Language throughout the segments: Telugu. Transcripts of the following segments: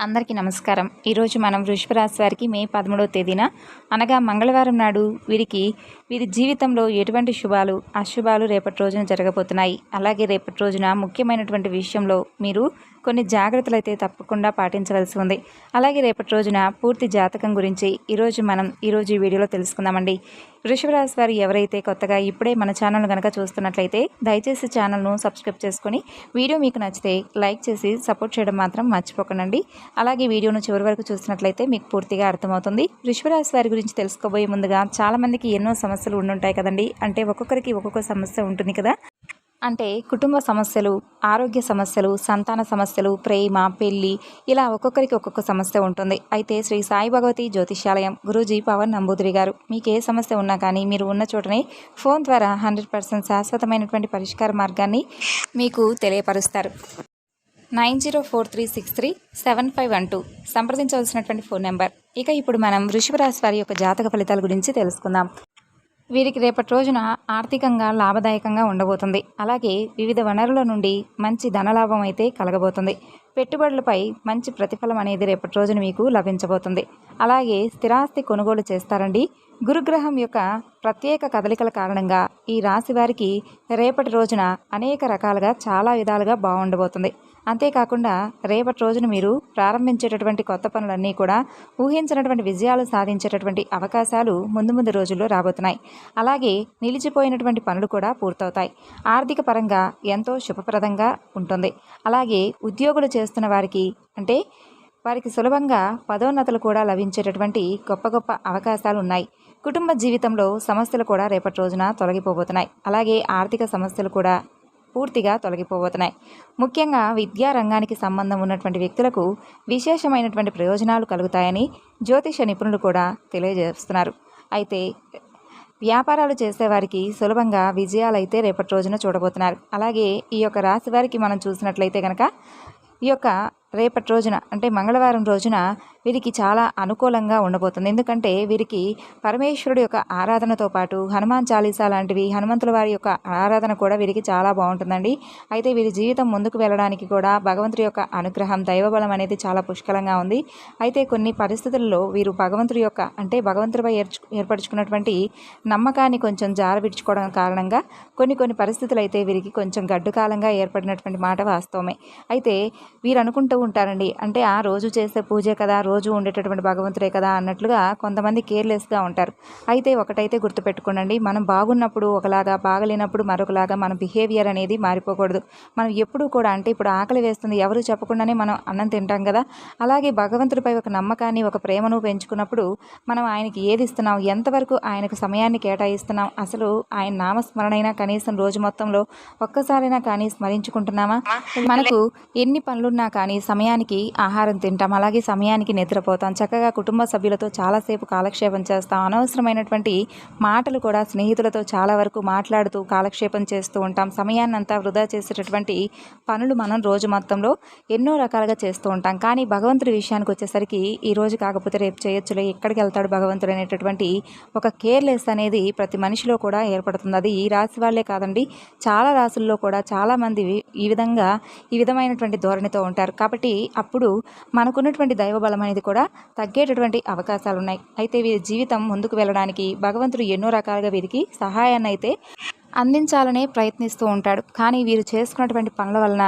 అందరికీ నమస్కారం. ఈరోజు మనం వృషభ రాశి వారికి మే 13వ తేదీన అనగా మంగళవారం నాడు వీరి జీవితంలో ఎటువంటి శుభాలు అశుభాలు రేపటి రోజున జరగబోతున్నాయి. అలాగే రేపటి రోజున ముఖ్యమైనటువంటి విషయంలో మీరు కొన్ని జాగ్రత్తలు అయితే తప్పకుండా పాటించవలసి ఉంది. అలాగే రేపటి రోజున పూర్తి జాతకం గురించి ఈరోజు ఈ వీడియోలో తెలుసుకుందామండి. వృషభ రాశి వారు ఎవరైతే కొత్తగా ఇప్పుడే మన ఛానల్ కనుక చూస్తున్నట్లయితే దయచేసి ఛానల్ను సబ్స్క్రైబ్ చేసుకొని వీడియో మీకు నచ్చితే లైక్ చేసి సపోర్ట్ చేయడం మాత్రం మర్చిపోకండి. అలాగే వీడియోను చివరి వరకు చూసినట్లయితే మీకు పూర్తిగా అర్థమవుతుంది. వృషభ రాశి వారి గురించి తెలుసుకోబోయే ముందుగా చాలామందికి ఎన్నో సమస్యలు ఉండుంటాయి కదండి. అంటే ఒక్కొక్కరికి ఒక్కొక్క సమస్య ఉంటుంది కదా. అంటే కుటుంబ సమస్యలు, ఆరోగ్య సమస్యలు, సంతాన సమస్యలు, ప్రేమ, పెళ్లి, ఇలా ఒక్కొక్కరికి ఒక్కొక్క సమస్య ఉంటుంది. అయితే శ్రీ సాయి భగవతి జ్యోతిష్యాలయం గురూజీ పవన్ నంబూదిరి గారు మీకు ఏ సమస్య ఉన్నా కానీ మీరు ఉన్న చోటనే ఫోన్ ద్వారా 100% శాశ్వతమైనటువంటి పరిష్కార మార్గాన్ని మీకు తెలియపరుస్తారు. 9043637512 సంప్రదించవలసినటువంటి ఫోన్ నెంబర్. ఇప్పుడు మనం వృషభ రాశి వారి యొక్క జాతక ఫలితాల గురించి తెలుసుకుందాం. వీరికి రేపటి రోజున ఆర్థికంగా లాభదాయకంగా ఉండబోతుంది. అలాగే వివిధ వనరుల నుండి మంచి ధనలాభం అయితే కలగబోతుంది. పెట్టుబడులపై మంచి ప్రతిఫలం అనేది రేపటి రోజున మీకు లభించబోతుంది. అలాగే స్థిరాస్తి కొనుగోలు చేస్తారండి. గురుగ్రహం యొక్క ప్రత్యేక కదలికల కారణంగా ఈ రాశి వారికి రేపటి రోజున అనేక రకాలుగా చాలా విధాలుగా బాగుండబోతుంది. అంతేకాకుండా రేపటి రోజున మీరు ప్రారంభించేటటువంటి కొత్త పనులన్నీ కూడా ఊహించినటువంటి విజయాలు సాధించేటటువంటి అవకాశాలు ముందు రోజుల్లో రాబోతున్నాయి. అలాగే నిలిచిపోయినటువంటి పనులు కూడా పూర్తవుతాయి. ఆర్థిక పరంగా ఎంతో శుభప్రదంగా ఉంటుంది. అలాగే ఉద్యోగులు చేస్తున్న వారికి సులభంగా పదోన్నతులు కూడా లభించేటటువంటి గొప్ప అవకాశాలు ఉన్నాయి. కుటుంబ జీవితంలో సమస్యలు కూడా రేపటి రోజున తొలగిపోబోతున్నాయి. అలాగే ఆర్థిక సమస్యలు కూడా పూర్తిగా తొలగిపోబోతున్నాయి. ముఖ్యంగా విద్యా రంగానికి సంబంధం ఉన్నటువంటి వ్యక్తులకు విశేషమైనటువంటి ప్రయోజనాలు కలుగుతాయని జ్యోతిష నిపుణులు కూడా తెలియజేస్తున్నారు. అయితే వ్యాపారాలు చేసేవారికి సులభంగా విజయాలు అయితే రేపటి రోజున చూడబోతున్నారు. అలాగే ఈ యొక్క రాశి వారికి మనం చూసినట్లయితే కనుక ఈ యొక్క రేపటి రోజున అంటే మంగళవారం రోజున వీరికి చాలా అనుకూలంగా ఉండబోతుంది. ఎందుకంటే వీరికి పరమేశ్వరుడు యొక్క ఆరాధనతో పాటు హనుమాన్ చాలీసా లాంటివి, హనుమంతుల వారి యొక్క ఆరాధన కూడా వీరికి చాలా బాగుంటుందండి. అయితే వీరి జీవితం ముందుకు వెళ్ళడానికి కూడా భగవంతుడి యొక్క అనుగ్రహం, దైవబలం అనేది చాలా పుష్కలంగా ఉంది. అయితే కొన్ని పరిస్థితుల్లో వీరు భగవంతుడి యొక్క భగవంతుడిపై ఏర్పరచుకున్నటువంటి నమ్మకాన్ని కొంచెం జారవిడ్చుకోవడం కారణంగా కొన్ని పరిస్థితులు అయితే వీరికి కొంచెం గడ్డు కాలంగా ఏర్పడినటువంటి మాట వాస్తవమే. అయితే వీరు అనుకుంటూ ఉంటారండి, ఆ రోజు చేసే పూజే కదా, రోజు ఉండేటటువంటి భగవంతుడే కదా అన్నట్లుగా కొంతమంది కేర్లెస్గా ఉంటారు. అయితే ఒకటైతే గుర్తుపెట్టుకోండి, మనం బాగున్నప్పుడు ఒకలాగా, బాగలేనప్పుడు మరొకలాగా మన బిహేవియర్ అనేది మారిపోకూడదు. మనం ఎప్పుడూ కూడా ఇప్పుడు ఆకలి వేస్తుంది ఎవరు చెప్పకుండానే మనం అన్నం తింటాం కదా. అలాగే భగవంతుడిపై ఒక నమ్మకాన్ని, ఒక ప్రేమను పెంచుకున్నప్పుడు మనం ఆయనకి ఏది ఇస్తున్నాం, ఎంతవరకు ఆయనకు సమయాన్ని కేటాయిస్తున్నాం, అసలు ఆయన నామస్మరణైనా కనీసం రోజు మొత్తంలో ఒక్కసారైనా కానీ స్మరించుకుంటున్నామా? మనకు ఎన్ని పనులున్నా కానీ సమయానికి ఆహారం తింటాం, అలాగే సమయానికి నిద్రపోతాం, చక్కగా కుటుంబ సభ్యులతో చాలాసేపు కాలక్షేపం చేస్తాం, అనవసరమైనటువంటి మాటలు కూడా స్నేహితులతో చాలా వరకు మాట్లాడుతూ కాలక్షేపం చేస్తూ ఉంటాం. సమయాన్నంతా వృధా చేసేటటువంటి పనులు మనం రోజు మొత్తంలో ఎన్నో రకాలుగా చేస్తూ ఉంటాం. కానీ భగవంతుడి విషయానికి వచ్చేసరికి ఈ రోజు కాకపోతే రేపు చేయొచ్చులే, ఎక్కడికి వెళ్తాడు భగవంతుడు అనేటటువంటి ఒక కేర్లెస్ అనేది ప్రతి మనిషిలో కూడా ఏర్పడుతుంది. అది ఈ రాశి వాళ్ళే కాదండి, చాలా రాశుల్లో కూడా చాలామంది ఈ విధమైనటువంటి ధోరణితో ఉంటారు. కాబట్టి అప్పుడు మనకున్నటువంటి దైవబలం అనేది కూడా తగ్గేటటువంటి అవకాశాలు ఉన్నాయి. అయితే వీరి జీవితం ముందుకు వెళ్ళడానికి భగవంతుడు ఎన్నో రకాలుగా వీరికి సహాయాన్ని అయితే అందించాలనే ప్రయత్నిస్తూ ఉంటాడు. కానీ వీరు చేసుకున్నటువంటి పనుల వలన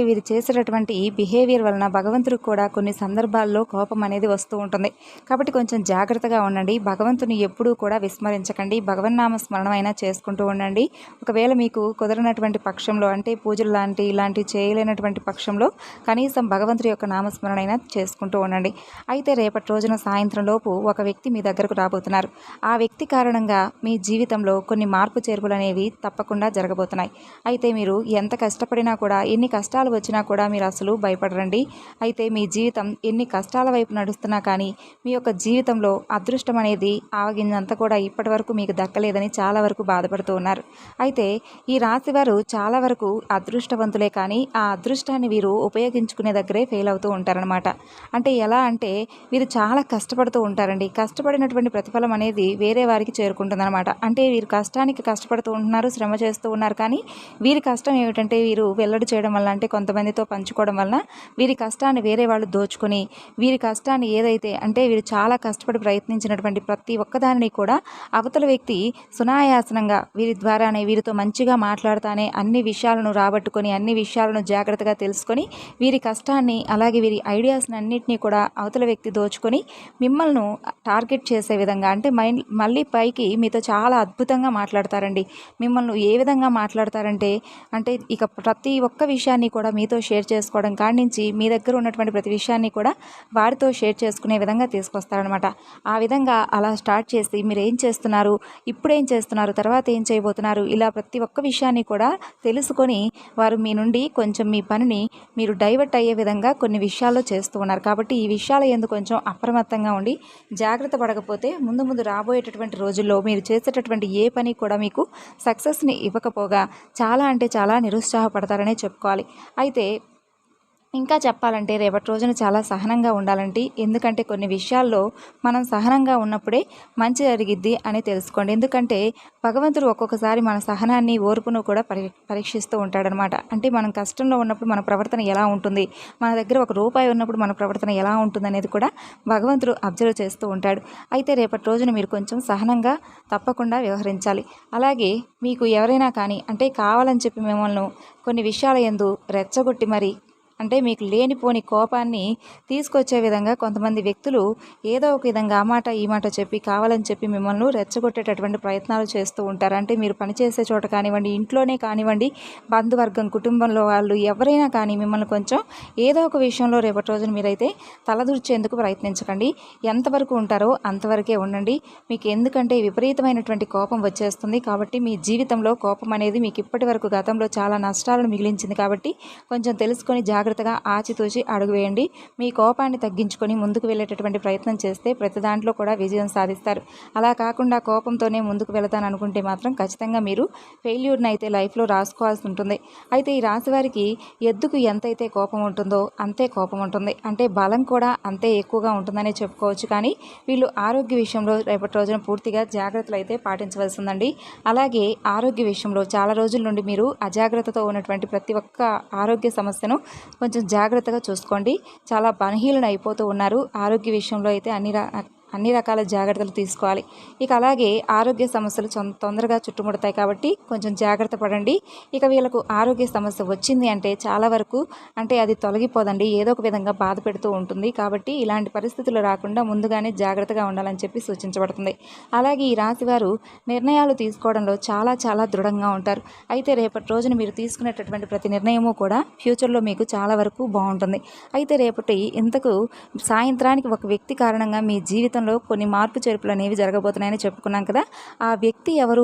వీరు చేసేటటువంటి బిహేవియర్ వలన భగవంతుడికి కూడా కొన్ని సందర్భాల్లో కోపం అనేది వస్తూ ఉంటుంది. కాబట్టి కొంచెం జాగ్రత్తగా ఉండండి. భగవంతుని ఎప్పుడూ కూడా విస్మరించకండి. భగవన్నామ స్మరణ అయినా చేసుకుంటూ ఉండండి. ఒకవేళ మీకు కుదరనటువంటి పక్షంలో పూజలు ఇలాంటివి చేయలేనటువంటి పక్షంలో కనీసం భగవంతుడి యొక్క నామస్మరణ అయినా చేసుకుంటూ ఉండండి. అయితే రేపటి రోజున సాయంత్రం లోపు ఒక వ్యక్తి మీ దగ్గరకు రాబోతున్నారు. ఆ వ్యక్తి కారణంగా మీ జీవితంలో కొన్ని మార్పు చేర్పులు అనేవి తప్పకుండా జరగబోతున్నాయి. అయితే మీరు ఎంత కష్టపడినా కూడా, ఎన్ని కష్టాలు వచ్చినా కూడా మీరు అసలు భయపడరండి. అయితే మీ జీవితం ఎన్ని కష్టాల వైపు నడుస్తున్నా కానీ మీ యొక్క జీవితంలో అదృష్టం అనేది ఆవగింజంతా కూడా ఇప్పటి వరకు మీకు దక్కలేదని చాలా వరకు బాధపడుతూ ఉన్నారు. అయితే ఈ రాశి వారు చాలా వరకు అదృష్టవంతులే, కానీ ఆ అదృష్టాన్ని వీరు ఉపయోగించుకునే దగ్గరే ఫెయిల్ అవుతూ ఉంటారనమాట. ఎలా వీరు చాలా కష్టపడుతూ ఉంటారండి. కష్టపడినటువంటి ప్రతిఫలం అనేది వేరే వారికి చేరుకుంటుందన్నమాట. వీరు కష్టానికి కష్టపడుతూ ఉంటున్నారు, శ్రమ చేస్తూ ఉన్నారు. కానీ వీరి కష్టం ఏమిటంటే వీరు వెల్లడి చేయడం వల్ల, అంటే కొంతమందితో పంచుకోవడం వలన వీరి కష్టాన్ని వేరే వాళ్ళు దోచుకొని వీరి కష్టాన్ని ఏదైతే అంటే వీరు చాలా కష్టపడి ప్రయత్నించినటువంటి ప్రతి ఒక్కదానిని కూడా అవతల వ్యక్తి సునాయాసనంగా వీరి ద్వారానే వీరితో మంచిగా మాట్లాడుతానే అన్ని విషయాలను రాబట్టుకొని అన్ని విషయాలను జాగ్రత్తగా తెలుసుకొని వీరి కష్టాన్ని అలాగే వీరి ఐడియాస్ని అన్నింటినీ కూడా అవతల వ్యక్తి దోచుకొని మిమ్మల్ని టార్గెట్ చేసే విధంగా అంటే మళ్ళీ పైకి మీతో చాలా అద్భుతంగా మాట్లాడతారండి. మిమ్మల్ని ఏ విధంగా మాట్లాడతారంటే ఇక ప్రతి ఒక్క విషయాన్ని కూడా మీతో షేర్ చేసుకోవడం కాడి నుంచి మీ దగ్గర ఉన్నటువంటి ప్రతి విషయాన్ని కూడా వారితో షేర్ చేసుకునే విధంగా తీసుకొస్తారనమాట. ఆ విధంగా అలా స్టార్ట్ చేసి మీరు ఏం చేస్తున్నారు, ఇప్పుడేం చేస్తున్నారు, తర్వాత ఏం చేయబోతున్నారు, ఇలా ప్రతి ఒక్క విషయాన్ని కూడా తెలుసుకొని వారు మీ నుండి కొంచెం మీ పనిని మీరు డైవర్ట్ అయ్యే విధంగా కొన్ని విషయాల్లో చేస్తూ ఉన్నారు. కాబట్టి ఈ విషయాల యందు కొంచెం అప్రమత్తంగా ఉండి జాగ్రత్త పడకపోతే ముందు ముందు రాబోయేటటువంటి రోజుల్లో మీరు చేసేటటువంటి ఏ పని కూడా మీకు సక్సెస్ని ఇవ్వకపోగా చాలా అంటే చాలా నిరుత్సాహపడతారనే చెప్పుకోవాలి. అయితే ఇంకా చెప్పాలంటే రేపటి రోజున చాలా సహనంగా ఉండాలంటే, ఎందుకంటే కొన్ని విషయాల్లో మనం సహనంగా ఉన్నప్పుడే మంచి జరిగిద్ది అని తెలుసుకోండి. ఎందుకంటే భగవంతుడు ఒక్కొక్కసారి మన సహనాన్ని ఓర్పును కూడా పరీక్షిస్తూ ఉంటాడనమాట. అంటే మనం కష్టంలో ఉన్నప్పుడు మన ప్రవర్తన ఎలా ఉంటుంది, మన దగ్గర ₹1 ఉన్నప్పుడు మన ప్రవర్తన ఎలా ఉంటుంది అనేది కూడా భగవంతుడు అబ్జర్వ్ చేస్తూ ఉంటాడు. అయితే రేపటి రోజున మీరు కొంచెం సహనంగా తప్పకుండా వ్యవహరించాలి. అలాగే మీకు ఎవరైనా కానీ అంటే కావాలని చెప్పి మిమ్మల్ని కొన్ని విషయాల యందు రెచ్చగొట్టి మరి అంటే మీకు లేనిపోని కోపాన్ని తీసుకొచ్చే విధంగా కొంతమంది వ్యక్తులు ఏదో ఒక విధంగా ఆ మాట ఈ మాట చెప్పి కావాలని చెప్పి మిమ్మల్ని రెచ్చగొట్టేటటువంటి ప్రయత్నాలు చేస్తూ ఉంటారు. అంటే మీరు పనిచేసే చోట కానివ్వండి, ఇంట్లోనే కానివ్వండి, బంధువర్గం, కుటుంబంలో వాళ్ళు ఎవరైనా కానీ మిమ్మల్ని కొంచెం ఏదో ఒక విషయంలో రేపటి రోజున మీరైతే తలదూర్చేందుకు ప్రయత్నించకండి. ఎంతవరకు ఉంటారో అంతవరకే ఉండండి. మీకు ఎందుకంటే విపరీతమైనటువంటి కోపం వచ్చేస్తుంది. కాబట్టి మీ జీవితంలో కోపం అనేది మీకు ఇప్పటి వరకు గతంలో చాలా నష్టాలను మిగిలించింది. కాబట్టి కొంచెం తెలుసుకొని జాగ్రత్తగా ఆచితూచి అడుగు వేయండి. మీ కోపాన్ని తగ్గించుకొని ముందుకు వెళ్ళేటటువంటి ప్రయత్నం చేస్తే ప్రతి దాంట్లో కూడా విజయం సాధిస్తారు. అలా కాకుండా కోపంతోనే ముందుకు వెళతాను అనుకుంటే మాత్రం ఖచ్చితంగా మీరు ఫెయిల్యూర్ని అయితే లైఫ్లో రాసుకోవాల్సి ఉంటుంది. అయితే ఈ రాశి వారికి ఎద్దుకు ఎంతైతే కోపం ఉంటుందో అంతే కోపం ఉంటుంది, అంటే బలం కూడా అంతే ఎక్కువగా ఉంటుందనే చెప్పుకోవచ్చు. కానీ వీళ్ళు ఆరోగ్య విషయంలో రేపటి రోజున పూర్తిగా జాగ్రత్తలు అయితే పాటించవలసి ఉందండి. అలాగే ఆరోగ్య విషయంలో చాలా రోజుల నుండి మీరు అజాగ్రత్తతో ఉన్నటువంటి ప్రతి ఒక్క ఆరోగ్య సమస్యను కొంచెం జాగ్రత్తగా చూసుకోండి. చాలా బలహీనలు అయిపోతూ ఉన్నారు. ఆరోగ్య విషయంలో అయితే అన్ని రకాల జాగ్రత్తలు తీసుకోవాలి. ఇక అలాగే ఆరోగ్య సమస్యలు తొందరగా చుట్టుముడతాయి కాబట్టి కొంచెం జాగ్రత్త పడండి. ఇక వీళ్ళకు ఆరోగ్య సమస్య వచ్చింది అంటే చాలా వరకు అంటే అది తొలగిపోదండి, ఏదో ఒక విధంగా బాధ పెడుతూ ఉంటుంది. కాబట్టి ఇలాంటి పరిస్థితులు రాకుండా ముందుగానే జాగ్రత్తగా ఉండాలని చెప్పి సూచించబడుతుంది. అలాగే ఈ రాశివారు నిర్ణయాలు తీసుకోవడంలో చాలా చాలా దృఢంగా ఉంటారు. అయితే రేపటి రోజున మీరు తీసుకునేటటువంటి ప్రతి నిర్ణయము కూడా ఫ్యూచర్లో మీకు చాలా వరకు బాగుంటుంది. అయితే రేపటి ఇంతకు సాయంత్రానికి ఒక వ్యక్తి కారణంగా మీ జీవితంలో కొన్ని మార్పు చేర్పులు అనేవి జరగబోతున్నాయని చెప్పుకున్నాం కదా. ఆ వ్యక్తి ఎవరు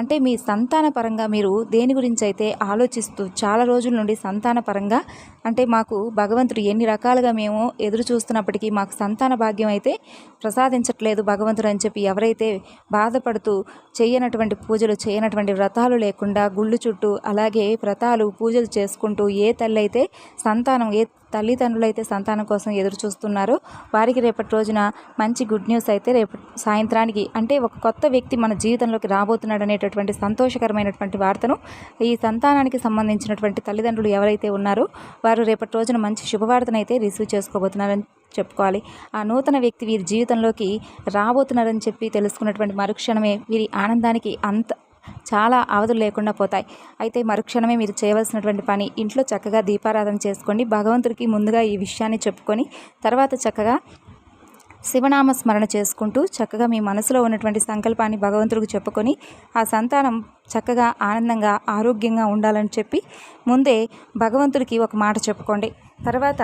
అంటే మీ సంతాన పరంగా మీరు దేని గురించి అయితే ఆలోచిస్తూ చాలా రోజుల నుండి సంతాన పరంగా అంటే మాకు భగవంతుడు ఎన్ని రకాలుగా మేము ఎదురు చూస్తున్నప్పటికీ మాకు సంతాన భాగ్యం అయితే ప్రసాదించట్లేదు భగవంతుడు అని చెప్పి ఎవరైతే బాధపడుతూ చేయనటువంటి పూజలు చేయనటువంటి వ్రతాలు లేకుండా గుళ్ళు చుట్టూ అలాగే వ్రతాలు పూజలు చేసుకుంటూ ఏ తల్లి అయితే సంతానం ఏ తల్లిదండ్రులు అయితే సంతానం కోసం ఎదురు చూస్తున్నారో వారికి రేపటి రోజున మంచి గుడ్ న్యూస్ అయితే రేపు సాయంత్రానికి అంటే ఒక కొత్త వ్యక్తి మన జీవితంలోకి రాబోతున్నాడు అనేటటువంటి సంతోషకరమైనటువంటి వార్తను ఈ సంతానానికి సంబంధించినటువంటి తల్లిదండ్రులు ఎవరైతే ఉన్నారో వారు రేపటి రోజున మంచి శుభవార్తను అయితే రిసీవ్ చేసుకోబోతున్నారని చెప్పుకోవాలి. ఆ నూతన వ్యక్తి వీరి జీవితంలోకి రాబోతున్నారని చెప్పి తెలుసుకున్నటువంటి మరుక్షణమే వీరి ఆనందానికి చాలా అవధులు లేకుండా పోతాయి. అయితే మరుక్షణమే మీరు చేయవలసినటువంటి పని ఇంట్లో చక్కగా దీపారాధన చేసుకోండి. భగవంతుడికి ముందుగా ఈ విషయాన్ని చెప్పుకొని తర్వాత చక్కగా శివనామ స్మరణ చేసుకుంటూ చక్కగా మీ మనసులో ఉన్నటువంటి సంకల్పాన్ని భగవంతుడికి చెప్పుకొని ఆ సంతానం చక్కగా ఆనందంగా ఆరోగ్యంగా ఉండాలని చెప్పి ముందే భగవంతుడికి ఒక మాట చెప్పుకోండి. తర్వాత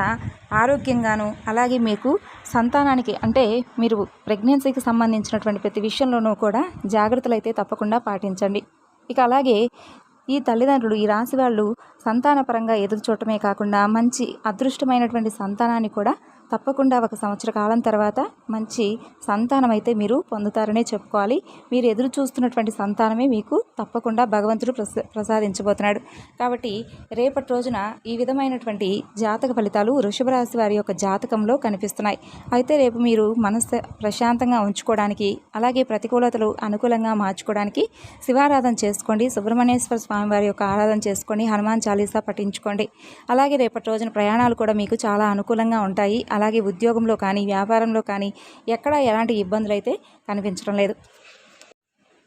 ఆరోగ్యంగాను అలాగే మీకు సంతానానికి అంటే మీరు ప్రెగ్నెన్సీకి సంబంధించినటువంటి ప్రతి విషయంలోనూ కూడా జాగ్రత్తలు అయితే తప్పకుండా పాటించండి. ఇక అలాగే ఈ తల్లిదండ్రులు ఈ రాశి వాళ్ళు సంతానపరంగా ఎదురు చూడటమే కాకుండా మంచి అదృష్టమైనటువంటి సంతానాన్ని కూడా తప్పకుండా ఒక సంవత్సర కాలం తర్వాత మంచి సంతానం అయితే మీరు పొందుతారనే చెప్పుకోవాలి. మీరు ఎదురు చూస్తున్నటువంటి సంతానమే మీకు తప్పకుండా భగవంతుడు ప్రసాదించబోతున్నాడు. కాబట్టి రేపటి రోజున ఈ విధమైనటువంటి జాతక ఫలితాలు వృషభ రాశి వారి యొక్క జాతకంలో కనిపిస్తున్నాయి. అయితే రేపు మీరు మనసు ప్రశాంతంగా ఉంచుకోవడానికి, అలాగే ప్రతికూలతలు అనుకూలంగా మార్చుకోవడానికి శివారాధన చేసుకోండి, సుబ్రహ్మణ్యేశ్వర స్వామి వారి యొక్క ఆరాధన చేసుకోండి, హనుమాన్ చాలీసా పఠించుకోండి. అలాగే రేపటి రోజున ప్రయాణాలు కూడా మీకు చాలా అనుకూలంగా ఉంటాయి. అలాగే ఉద్యోగంలో కానీ వ్యాపారంలో కానీ ఎక్కడా ఎలాంటి ఇబ్బందులు అయితే కనిపించడం లేదు.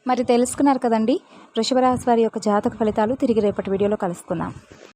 మరి తెలుసుకున్నారు కదండి వృషభ రాశి వారి యొక్క జాతక ఫలితాలు. తిరిగి రేపటి వీడియోలో కలుసుకుందాం.